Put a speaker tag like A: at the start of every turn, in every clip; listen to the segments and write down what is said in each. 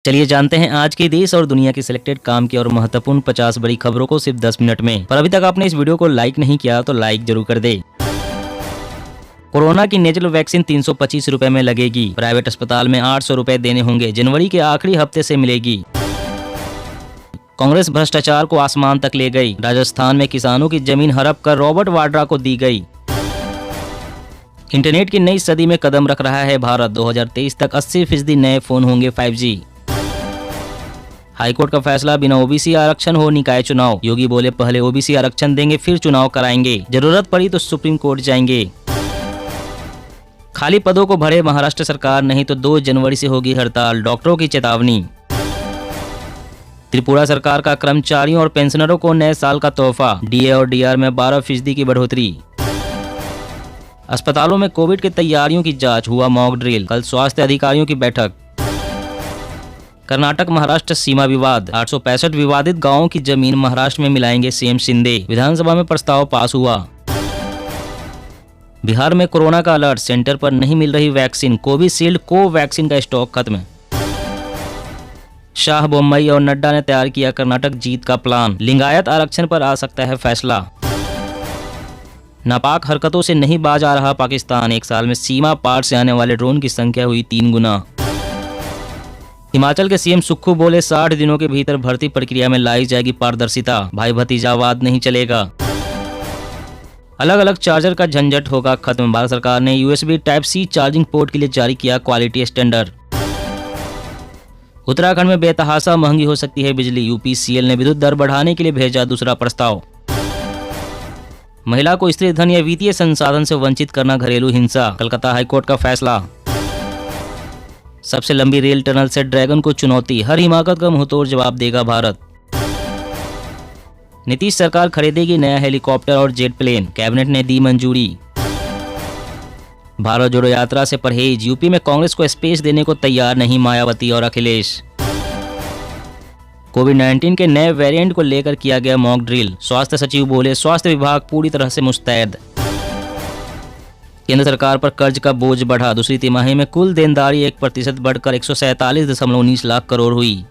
A: चलिए जानते हैं आज के देश और दुनिया की सिलेक्टेड काम की और महत्वपूर्ण 50 बड़ी खबरों को सिर्फ 10 मिनट में। पर अभी तक आपने इस वीडियो को लाइक नहीं किया तो लाइक जरूर कर दे। कोरोना की नेजल वैक्सीन 325 रुपए में लगेगी। प्राइवेट अस्पताल में 800 रुपए देने होंगे। जनवरी के आखिरी हफ्ते से मिलेगी। कांग्रेस भ्रष्टाचार को आसमान तक ले गई। राजस्थान में किसानों की जमीन हड़प कर रॉबर्ट वाड्रा को दी गई। इंटरनेट की नई सदी में कदम रख रहा है भारत। 2023 तक 80% नए फोन होंगे 5G। हाईकोर्ट का फैसला, बिना ओबीसी आरक्षण हो निकाय चुनाव। योगी बोले पहले ओबीसी आरक्षण देंगे फिर चुनाव कराएंगे। जरूरत पड़ी तो सुप्रीम कोर्ट जाएंगे। खाली पदों को भरे महाराष्ट्र सरकार, नहीं तो 2 जनवरी से होगी हड़ताल। डॉक्टरों की चेतावनी। त्रिपुरा सरकार का कर्मचारियों और पेंशनरों को नए साल का तोहफा। डीए और डीआर में 12% की बढ़ोतरी। अस्पतालों में कोविड की तैयारियों की जांच, हुआ मॉक ड्रिल। कल स्वास्थ्य अधिकारियों की बैठक। कर्नाटक महाराष्ट्र सीमा विवाद, 865 विवादित गांवों की जमीन महाराष्ट्र में मिलाएंगे सीएम शिंदे। विधानसभा में प्रस्ताव पास हुआ। बिहार में कोरोना का अलर्ट, सेंटर पर नहीं मिल रही वैक्सीन। कोविशील्ड कोवैक्सीन का स्टॉक खत्म। शाह, बोम्मई और नड्डा ने तैयार किया कर्नाटक जीत का प्लान। लिंगायत आरक्षण पर आ सकता है फैसला। नापाक हरकतों से नहीं बाज आ रहा पाकिस्तान। एक साल में सीमा पार से आने वाले ड्रोन की संख्या हुई 3 गुना। हिमाचल के सीएम सुक्खू बोले 60 दिनों के भीतर भर्ती प्रक्रिया में लाई जाएगी पारदर्शिता। भाई भतीजावाद नहीं चलेगा। अलग अलग चार्जर का झंझट होगा खत्म। भारत सरकार ने USB Type-C चार्जिंग पोर्ट के लिए जारी किया क्वालिटी स्टैंडर्ड। उत्तराखंड में बेतहाशा महंगी हो सकती है बिजली। UPCL ने विद्युत दर बढ़ाने के लिए भेजा दूसरा प्रस्ताव। महिला को स्त्री धन या वित्तीय संसाधन से वंचित करना घरेलू हिंसा। कलकत्ता हाईकोर्ट का फैसला। सबसे लंबी रेल टनल से ड्रैगन को चुनौती। हर हिमाकत का मुंहतोड़ जवाब देगा भारत। नीतीश सरकार खरीदेगी नया हेलीकॉप्टर और जेट प्लेन। कैबिनेट ने दी मंजूरी। भारत जोड़ो यात्रा से परहेज। यूपी में कांग्रेस को स्पेस देने को तैयार नहीं मायावती और अखिलेश। कोविड-19 के नए वेरिएंट को लेकर किया गया मॉक ड्रिल। स्वास्थ्य सचिव बोले स्वास्थ्य विभाग पूरी तरह से मुस्तैद। केंद्र सरकार पर कर्ज का बोझ बढ़ा। दूसरी तिमाही में कुल देनदारी 1% बढ़कर 147.19 लाख करोड़ हुई।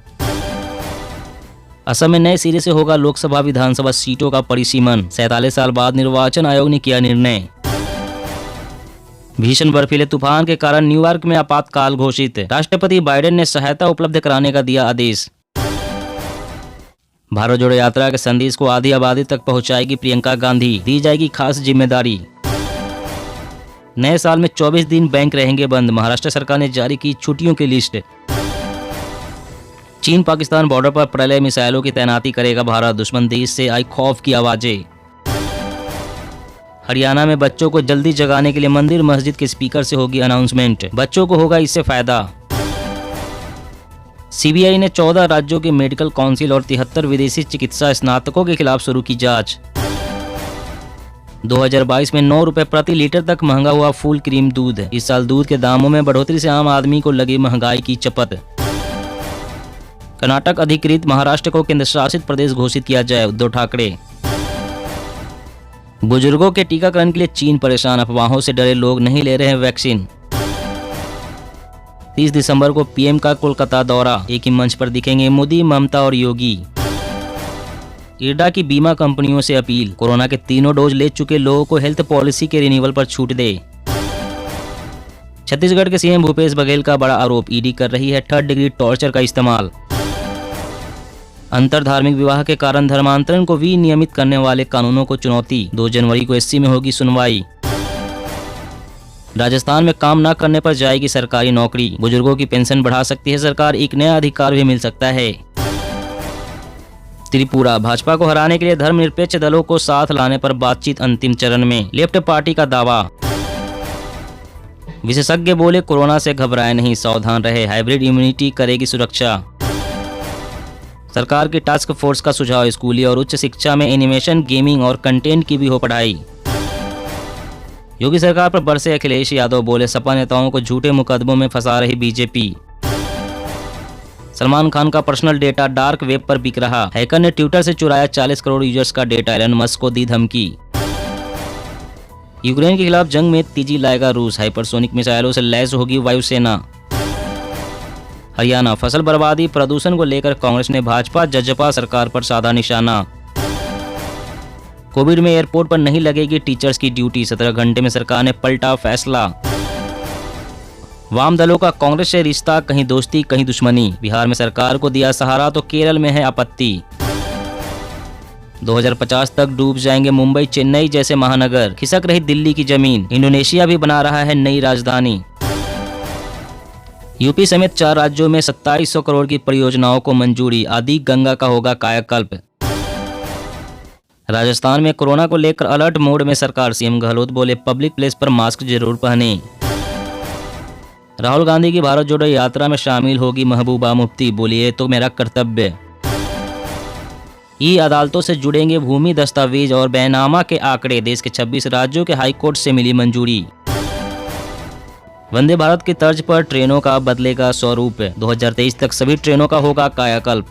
A: असम में नए सिरे से होगा लोकसभा विधानसभा सीटों का परिसीमन। 47 साल बाद निर्वाचन आयोग ने किया निर्णय। भीषण बर्फीले तूफान के कारण न्यूयॉर्क में आपातकाल घोषित। राष्ट्रपति बाइडेन ने सहायता उपलब्ध कराने का दिया आदेश। भारत जोड़ो यात्रा के संदेश को आधी आबादी तक पहुंचाएगी प्रियंका गांधी। दी जाएगी खास जिम्मेदारी। नए साल में 24 दिन बैंक रहेंगे बंद। महाराष्ट्र सरकार ने जारी की छुट्टियों की लिस्ट। चीन पाकिस्तान बॉर्डर पर प्रलय मिसाइलों की तैनाती करेगा भारत। दुश्मन देश से आई खौफ की आवाजें। हरियाणा में बच्चों को जल्दी जगाने के लिए मंदिर मस्जिद के स्पीकर से होगी अनाउंसमेंट। बच्चों को होगा इससे फायदा। CBI ने 14 राज्यों के मेडिकल काउंसिल और 73 विदेशी चिकित्सा स्नातकों के खिलाफ शुरू की जांच। 2022 में 9 रुपए प्रति लीटर तक महंगा हुआ फुल क्रीम दूध। इस साल दूध के दामों में बढ़ोतरी से आम आदमी को लगी महंगाई की चपत। कर्नाटक अधिकृत महाराष्ट्र को केंद्र शासित प्रदेश घोषित किया जाए, उद्धव ठाकरे। बुजुर्गों के टीकाकरण के लिए चीन परेशान। अफवाहों से डरे लोग नहीं ले रहे हैं वैक्सीन। 30 दिसंबर को PM का कोलकाता दौरा। एक ही मंच पर दिखेंगे मोदी, ममता और योगी। इरडा की बीमा कंपनियों से अपील, कोरोना के 3 डोज ले चुके लोगों को हेल्थ पॉलिसी के रिन्यूअल पर छूट दे। छत्तीसगढ़ के CM भूपेश बघेल का बड़ा आरोप, ED कर रही है 3rd डिग्री टॉर्चर का इस्तेमाल। अंतर धार्मिक विवाह के कारण धर्मांतरण को विनियमित करने वाले कानूनों को चुनौती। 2 जनवरी को SC में होगी सुनवाई। राजस्थान में काम न करने पर जाएगी सरकारी नौकरी। बुजुर्गों की पेंशन बढ़ा सकती है सरकार। एक नया अधिकार भी मिल सकता है। त्रिपुरा, भाजपा को हराने के लिए धर्मनिरपेक्ष दलों को साथ लाने पर बातचीत अंतिम चरण में। लेफ्ट पार्टी का दावा। विशेषज्ञ बोले कोरोना से घबराए नहीं, सावधान रहे। हाइब्रिड इम्यूनिटी करेगी सुरक्षा। सरकार की टास्क फोर्स का सुझाव, स्कूली और उच्च शिक्षा में एनिमेशन, गेमिंग और कंटेंट की भी हो पढ़ाई। योगी सरकार पर बरसे अखिलेश यादव, बोले सपा नेताओं को झूठे मुकदमों में फंसा रही बीजेपी। सलमान खान का पर्सनल डेटा डार्क वेब पर बिक रहा। हैकर ने ट्विटर से चुराया 40 करोड़ यूजर्स का डेटा। एलन मस्क को दी धमकी। यूक्रेन के खिलाफ जंग में तेजी लाएगा रूस। हाइपरसोनिक मिसाइलों से लैस होगी वायुसेना। हरियाणा फसल बर्बादी प्रदूषण को लेकर कांग्रेस ने भाजपा जजपा सरकार पर साधा निशाना। कोविड में एयरपोर्ट पर नहीं लगेगी टीचर्स की ड्यूटी, 17 घंटे में सरकार ने पलटा फैसला। वाम दलों का कांग्रेस से रिश्ता, कहीं दोस्ती कहीं दुश्मनी। बिहार में सरकार को दिया सहारा तो केरल में है आपत्ति। 2050 तक डूब जाएंगे मुंबई चेन्नई जैसे महानगर, खिसक रही दिल्ली की जमीन। इंडोनेशिया भी बना रहा है नई राजधानी। यूपी समेत 4 राज्यों में 2700 करोड़ की परियोजनाओं को मंजूरी, आदि गंगा का होगा कायाकल्प। राजस्थान में कोरोना को लेकर अलर्ट मोड में सरकार, सीएम गहलोत बोले पब्लिक प्लेस पर मास्क जरूर पहने। राहुल गांधी की भारत जोड़ो यात्रा में शामिल होगी महबूबा मुफ्ती, बोली ये तो मेरा कर्तव्य। ई अदालतों से जुड़ेंगे भूमि दस्तावेज और बैनामा के आंकड़े, देश के 26 राज्यों के हाईकोर्ट से मिली मंजूरी। वंदे भारत की तर्ज पर ट्रेनों का बदलेगा स्वरूप, 2023 तक सभी ट्रेनों का होगा कायाकल्प।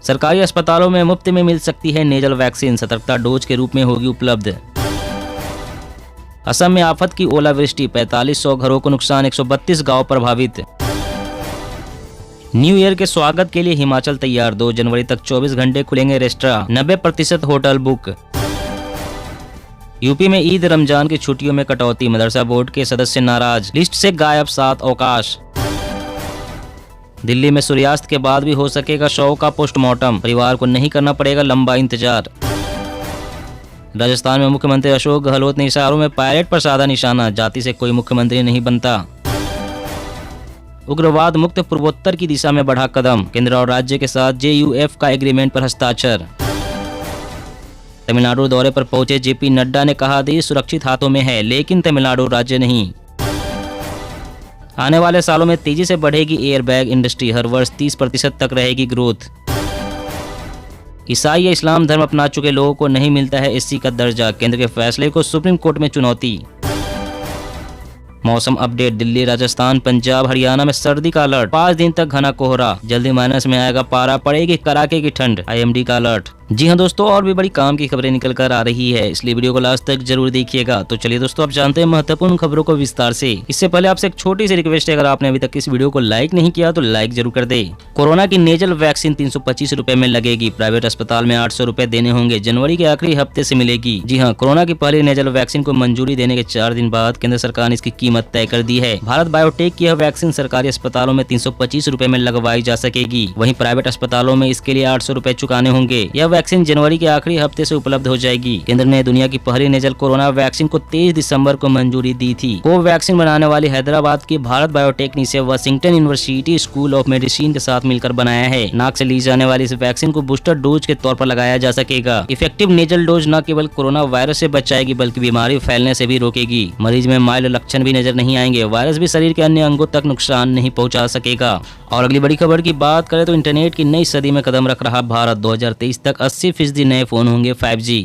A: सरकारी अस्पतालों में मुफ्त में मिल सकती है नेजल वैक्सीन, सतर्कता डोज के रूप में होगी उपलब्ध। असम में आफत की ओलावृष्टि, 4500 घरों को नुकसान, 132 गांव प्रभावित। न्यू ईयर के स्वागत के लिए हिमाचल तैयार, 2 जनवरी तक 24 घंटे खुलेंगे रेस्टोरेंट, 90% होटल बुक। यूपी में ईद रमजान की छुट्टियों में कटौती, मदरसा बोर्ड के सदस्य नाराज, लिस्ट से गायब 7 अवकाश। दिल्ली में सूर्यास्त के बाद भी हो सकेगा शव का पोस्टमार्टम, परिवार को नहीं करना पड़ेगा लंबा इंतजार। राजस्थान में मुख्यमंत्री अशोक गहलोत ने इशारों में पायलट पर साधा निशाना, जाति से कोई मुख्यमंत्री नहीं बनता। उग्रवाद मुक्त पूर्वोत्तर की दिशा में बढ़ा कदम, केंद्र और राज्य के साथ JUF का एग्रीमेंट पर हस्ताक्षर। तमिलनाडु दौरे पर पहुंचे JP नड्डा ने कहा देश सुरक्षित हाथों में है, लेकिन तमिलनाडु राज्य नहीं। आने वाले सालों में तेजी से बढ़ेगी एयरबैग इंडस्ट्री, हर वर्ष 30% तक रहेगी ग्रोथ। ईसाई या इस्लाम धर्म अपना चुके लोगों को नहीं मिलता है SC का दर्जा, केंद्र के फैसले को सुप्रीम कोर्ट में चुनौती। मौसम अपडेट, दिल्ली राजस्थान पंजाब हरियाणा में सर्दी का अलर्ट, 5 दिन तक घना कोहरा, जल्दी माइनस में आएगा पारा, पड़ेगी कड़ाके की ठंड, IMD का अलर्ट। जी हाँ दोस्तों, और भी बड़ी काम की खबरें निकल कर आ रही है, इसलिए वीडियो को लास्ट तक जरूर देखिएगा। तो चलिए दोस्तों, आप जानते हैं महत्वपूर्ण खबरों को विस्तार से। इससे पहले आपसे एक छोटी सी रिक्वेस्ट है, अगर आपने अभी तक इस वीडियो को लाइक नहीं किया तो लाइक जरूर कर दे। कोरोना की नेजल वैक्सीन 325 रुपए में लगेगी, प्राइवेट अस्पताल में 800 रुपए देने होंगे, जनवरी के आखिरी हफ्ते से मिलेगी। जी हाँ, कोरोना की पहली नेजल वैक्सीन को मंजूरी देने के 4 दिन बाद केंद्र सरकार ने इसकी कीमत तय कर दी है। भारत बायोटेक की यह वैक्सीन सरकारी अस्पतालों में 325 रुपए में लगवाई जा सकेगी, वहीं प्राइवेट अस्पतालों में इसके लिए 800 रुपए चुकाने होंगे। यह वैक्सीन जनवरी के आखिरी हफ्ते से उपलब्ध हो जाएगी। केंद्र ने दुनिया की पहली नेजल कोरोना वैक्सीन को 23 दिसंबर को मंजूरी दी थी। कोवैक्सीन बनाने वाली हैदराबाद की भारत बायोटेक ने इसे Washington university school of medicine के साथ मिलकर बनाया है। नाक से ली जाने वाली इस वैक्सीन को बूस्टर डोज के तौर पर लगाया जा सकेगा। इफेक्टिव नेजल डोज न केवल कोरोना वायरस से बचाएगी बल्कि बीमारी फैलने से भी रोकेगी। मरीज में माइल्ड लक्षण भी नजर नहीं आएंगे, वायरस भी शरीर के अन्य अंगों तक नुकसान नहीं पहुंचा सकेगा। और अगली बड़ी खबर की बात करें तो इंटरनेट की नई सदी में कदम रख रहा भारत, 2023 तक 80% नए फोन होंगे 5G।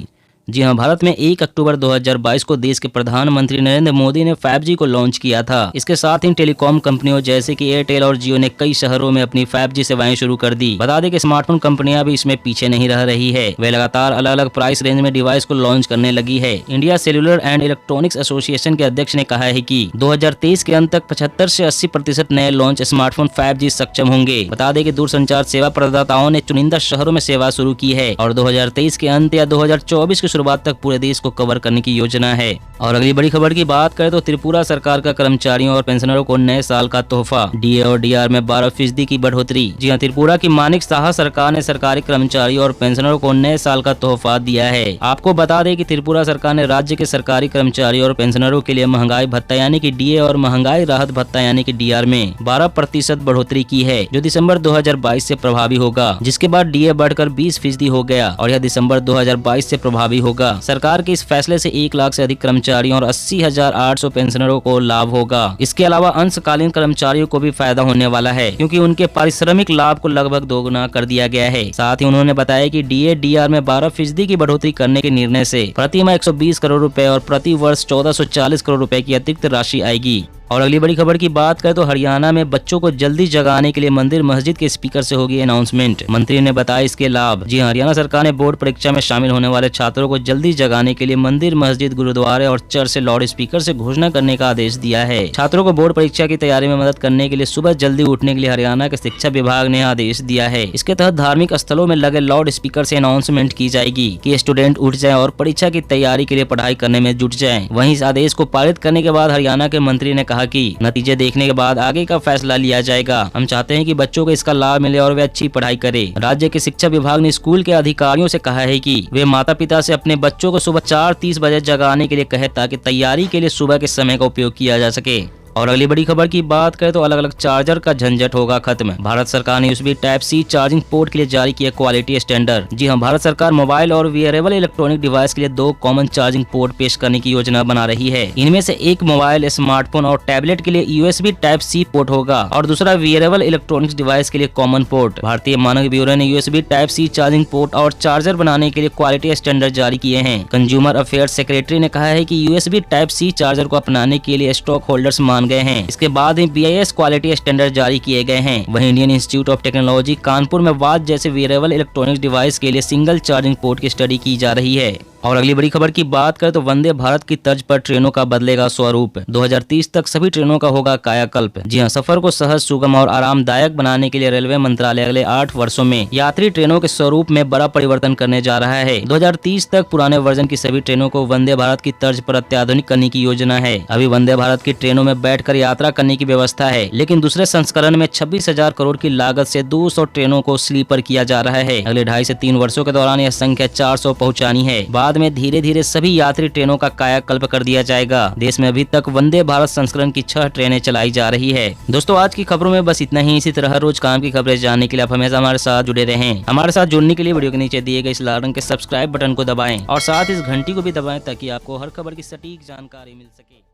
A: जी हां, भारत में 1 अक्टूबर 2022 को देश के प्रधानमंत्री नरेंद्र मोदी ने 5G को लॉन्च किया था। इसके साथ ही टेलीकॉम कंपनियों जैसे कि एयरटेल और जियो ने कई शहरों में अपनी 5G सेवाएं शुरू कर दी। बता दें कि स्मार्टफोन कंपनियां भी इसमें पीछे नहीं रह रही है, वे लगातार अलग अलग प्राइस रेंज में डिवाइस को लॉन्च करने लगी है। India cellular and electronics association के अध्यक्ष ने कहा है कि 2023 के अंत तक 75 से 80% नए लॉन्च स्मार्टफोन 5G सक्षम होंगे। बता दें कि दूरसंचार सेवा प्रदाताओं ने चुनिंदा शहरों में सेवा शुरू की है और 2023 के अंत या 2024 की शुरुआत तक पूरे देश को कवर करने की योजना है। और अगली बड़ी खबर की बात करें तो त्रिपुरा सरकार का कर्मचारियों और पेंशनरों को नए साल का तोहफा, DA और DR में 12% की बढ़ोतरी। जी हां, त्रिपुरा की मानिक साहा सरकार ने सरकारी कर्मचारियों और पेंशनरों को नए साल का तोहफा दिया है। आपको बता दें कि त्रिपुरा सरकार ने राज्य के सरकारी कर्मचारियों और पेंशनरों के लिए महंगाई भत्ता यानी कि DA और महंगाई राहत भत्ता यानी कि DR में 12% बढ़ोतरी की है, जो दिसंबर 2022 से प्रभावी होगा, जिसके बाद DA बढ़कर 20% हो गया और यह दिसंबर 2022 से प्रभावी होगा। सरकार के इस फैसले से 1 लाख से अधिक कर्मचारियों और 80,800 पेंशनरों को लाभ होगा। इसके अलावा अंशकालीन कर्मचारियों को भी फायदा होने वाला है, क्योंकि उनके पारिश्रमिक लाभ को लगभग दोगुना कर दिया गया है। साथ ही उन्होंने बताया कि DA DR में 12% की बढ़ोतरी करने के निर्णय से प्रति माह 120 करोड़ रुपए और प्रति वर्ष 1440 करोड़ रुपए की अतिरिक्त राशि आएगी। और अगली बड़ी खबर की बात करें तो हरियाणा में बच्चों को जल्दी जगाने के लिए मंदिर मस्जिद के स्पीकर से होगी अनाउंसमेंट। मंत्री ने बताया इसके लाभ। जी हरियाणा सरकार ने बोर्ड परीक्षा में शामिल होने वाले छात्रों को जल्दी जगाने के लिए मंदिर मस्जिद गुरुद्वारे और चर्च से लाउड स्पीकर से घोषणा करने का आदेश दिया है। छात्रों को बोर्ड परीक्षा की तैयारी में मदद करने के लिए सुबह जल्दी उठने के लिए हरियाणा के शिक्षा विभाग ने आदेश दिया है। इसके तहत धार्मिक स्थलों में लगे लाउड स्पीकर से अनाउंसमेंट की जाएगी कि स्टूडेंट उठ जाए और परीक्षा की तैयारी के लिए पढ़ाई करने में जुट जाए। वहीं इस आदेश को पारित करने के बाद हरियाणा के मंत्री ने कहा कि नतीजे देखने के बाद आगे का फैसला लिया जाएगा। हम चाहते हैं कि बच्चों को इसका लाभ मिले और वे अच्छी पढ़ाई करें। राज्य के शिक्षा विभाग ने स्कूल के अधिकारियों से कहा है कि वे माता पिता से अपने बच्चों को सुबह 4:30 बजे जगाने के लिए कहे ताकि तैयारी के लिए सुबह के समय का उपयोग किया जा सके। और अगली बड़ी खबर की बात करें तो अलग अलग चार्जर का झंझट होगा खत्म। भारत सरकार ने USB type C charging port के लिए जारी किया क्वालिटी स्टैंडर्ड। जी हां, भारत सरकार मोबाइल और वियरेबल इलेक्ट्रॉनिक डिवाइस के लिए 2 कॉमन चार्जिंग पोर्ट पेश करने की योजना बना रही है। इनमें से एक मोबाइल, स्मार्टफोन और टैबलेट के लिए यूएसबी टाइप सी पोर्ट होगा और दूसरा वियरेबल इलेक्ट्रॉनिक्स डिवाइस के लिए कॉमन पोर्ट। भारतीय मानक ब्यूरो ने USB type C charging port और चार्जर बनाने के लिए क्वालिटी स्टैंडर्ड जारी किए हैं। कंज्यूमर अफेयर्स सेक्रेटरी ने कहा है कि यूएसबी टाइप सी चार्जर को अपनाने के लिए स्टॉक होल्डर्स मान गए हैं। इसके बाद ही BIS क्वालिटी स्टैंडर्ड जारी किए गए हैं। वहीं Indian institute of technology Kanpur में वाच जैसे वेरेबल इलेक्ट्रॉनिक्स डिवाइस के लिए सिंगल चार्जिंग पोर्ट की स्टडी की जा रही है। और अगली बड़ी खबर की बात करें तो वंदे भारत की तर्ज पर ट्रेनों का बदलेगा स्वरूप। 2030 तक सभी ट्रेनों का होगा कायाकल्प। जी हां, सफर को सहज, सुगम और आरामदायक बनाने के लिए रेलवे मंत्रालय अगले 8 वर्षों में यात्री ट्रेनों के स्वरूप में बड़ा परिवर्तन करने जा रहा है। 2030 तक पुराने वर्जन की सभी ट्रेनों को वंदे भारत की तर्ज पर अत्याधुनिक करने की योजना है। अभी वंदे भारत की ट्रेनों में बैठकर यात्रा करने की व्यवस्था है, लेकिन दूसरे संस्करण में 26,000 करोड़ की लागत से 200 ट्रेनों को स्लीपर किया जा रहा है। अगले 2.5 से 3 वर्षों के दौरान यह संख्या 400 पहुँचानी है। बाद में धीरे धीरे सभी यात्री ट्रेनों का कायाकल्प कर दिया जाएगा। देश में अभी तक वंदे भारत संस्करण की 6 ट्रेनें चलाई जा रही है। दोस्तों, आज की खबरों में बस इतना ही। इसी तरह रोज काम की खबरें जानने के लिए आप हमेशा हमारे साथ जुड़े रहें। हमारे साथ जुड़ने के लिए वीडियो के नीचे दिए गए इस लाल रंग के सब्सक्राइब बटन को दबाएं और साथ इस घंटी को भी दबाएं ताकि आपको हर खबर की सटीक जानकारी मिल सके।